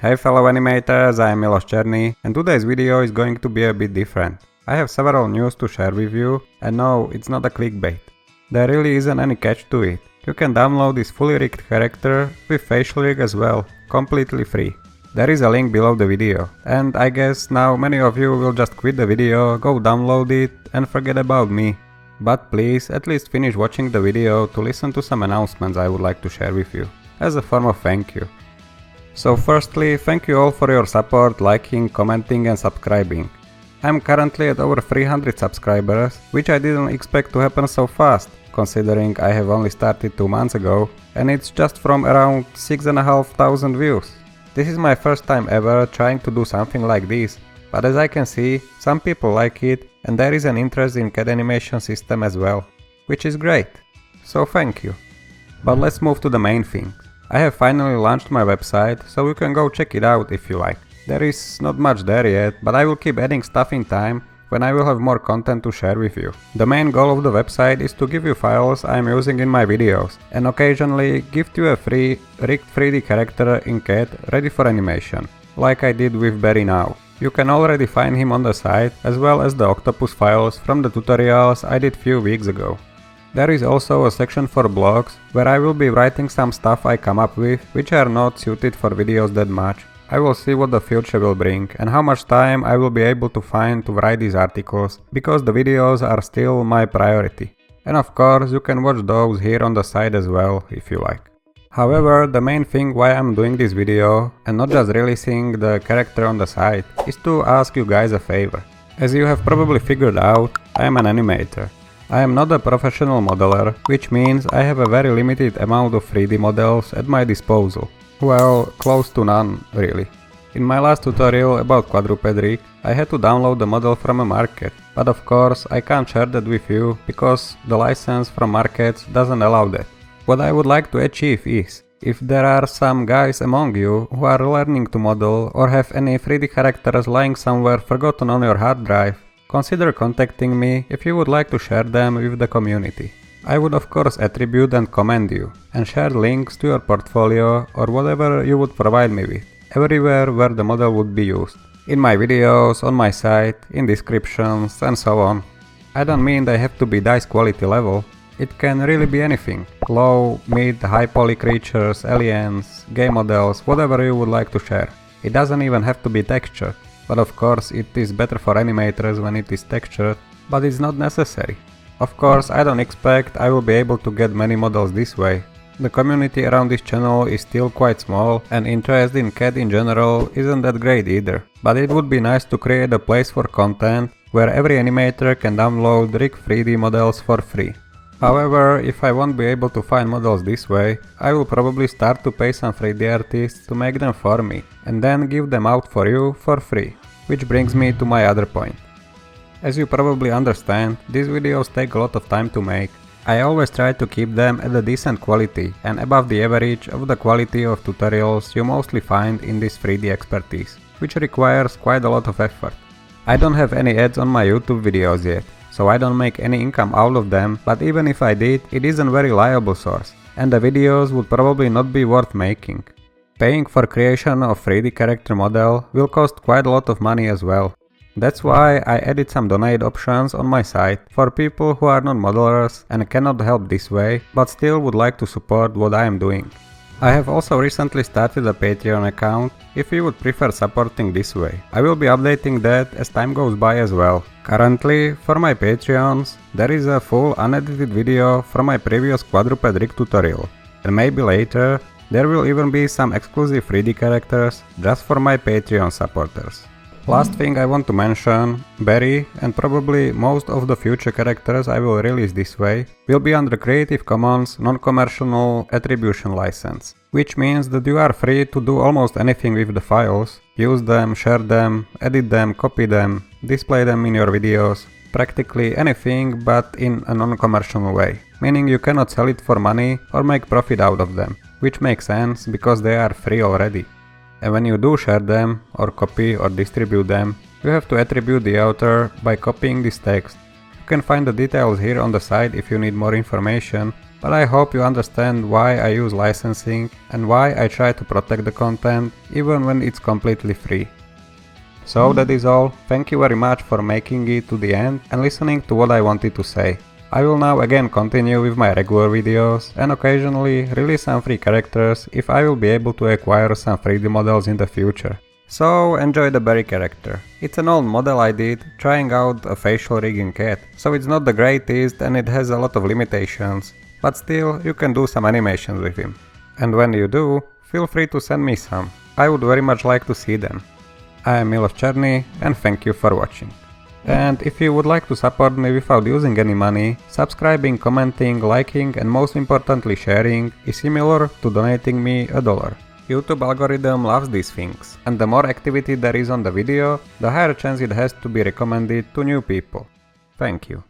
Hey fellow animators, I am Milos Cherny, and today's video is going to be a bit different. I have several news to share with you, and no, it's not a clickbait. There really isn't any catch to it. You can download this fully rigged character with facial rig as well, completely free. There is a link below the video, and I guess now many of you will just quit the video, go download it, and forget about me. But please, at least finish watching the video to listen to some announcements I would like to share with you, as a form of thank you. So firstly, thank you all for your support, liking, commenting and subscribing. I'm currently at over 300 subscribers, which I didn't expect to happen so fast, considering I have only started 2 months ago, and it's just from around 6,500 views. This is my first time ever trying to do something like this, but as I can see, some people like it and there is an interest in CAD animation system as well, which is great, so thank you. But let's move to the main thing. I have finally launched my website, so you can go check it out if you like. There is not much there yet, but I will keep adding stuff in time when I will have more content to share with you. The main goal of the website is to give you files I am using in my videos, and occasionally gift you a free rigged 3D character in CAD ready for animation, like I did with Barry now. You can already find him on the site, as well as the octopus files from the tutorials I did few weeks ago. There is also a section for blogs, where I will be writing some stuff I come up with, which are not suited for videos that much. I will see what the future will bring, and how much time I will be able to find to write these articles, because the videos are still my priority. And of course, you can watch those here on the side as well, if you like. However, the main thing why I'm doing this video, and not just releasing the character on the site, is to ask you guys a favor. As you have probably figured out, I am an animator. I am not a professional modeler, which means I have a very limited amount of 3D models at my disposal. Well, close to none, really. In my last tutorial about quadruped rig, I had to download the model from a market, but of course I can't share that with you, because the license from markets doesn't allow that. What I would like to achieve is, if there are some guys among you who are learning to model or have any 3D characters lying somewhere forgotten on your hard drive, consider contacting me if you would like to share them with the community. I would of course attribute and commend you, and share links to your portfolio or whatever you would provide me with, everywhere where the model would be used. In my videos, on my site, in descriptions and so on. I don't mean they have to be DICE quality level. It can really be anything. Low, mid, high poly creatures, aliens, game models, whatever you would like to share. It doesn't even have to be textured, but of course it is better for animators when it is textured, but it's not necessary. Of course, I don't expect I will be able to get many models this way. The community around this channel is still quite small, and interest in CAD in general isn't that great either. But it would be nice to create a place for content where every animator can download rigged 3D models for free. However, if I won't be able to find models this way, I will probably start to pay some 3D artists to make them for me, and then give them out for you for free. Which brings me to my other point. As you probably understand, these videos take a lot of time to make. I always try to keep them at a decent quality and above the average of the quality of tutorials you mostly find in this 3D expertise, which requires quite a lot of effort. I don't have any ads on my YouTube videos yet, so I don't make any income out of them, but even if I did, it isn't a very reliable source, and the videos would probably not be worth making. Paying for creation of 3D character model will cost quite a lot of money as well. That's why I added some donate options on my site for people who are not modelers and cannot help this way, but still would like to support what I am doing. I have also recently started a Patreon account if you would prefer supporting this way. I will be updating that as time goes by as well. Currently, for my Patreons, there is a full unedited video from my previous quadruped rig tutorial, and maybe later there will even be some exclusive 3D characters just for my Patreon supporters. Last thing I want to mention, Barry and probably most of the future characters I will release this way will be under Creative Commons non-commercial attribution license, which means that you are free to do almost anything with the files, use them, share them, edit them, copy them, display them in your videos, practically anything but in a non-commercial way, meaning you cannot sell it for money or make profit out of them, which makes sense because they are free already. And when you do share them, or copy or distribute them, you have to attribute the author by copying this text. You can find the details here on the site if you need more information, but I hope you understand why I use licensing and why I try to protect the content even when it's completely free. So that is all, thank you very much for making it to the end and listening to what I wanted to say. I will now again continue with my regular videos and occasionally release some free characters if I will be able to acquire some 3D models in the future. So enjoy the berry character. It's an old model I did, trying out a facial rigging cat, so it's not the greatest and it has a lot of limitations, but still you can do some animations with him. And when you do, feel free to send me some, I would very much like to see them. I am Miloš Černý and thank you for watching. And if you would like to support me without using any money, subscribing, commenting, liking and most importantly sharing is similar to donating me $1. YouTube algorithm loves these things, and the more activity there is on the video, the higher chance it has to be recommended to new people. Thank you.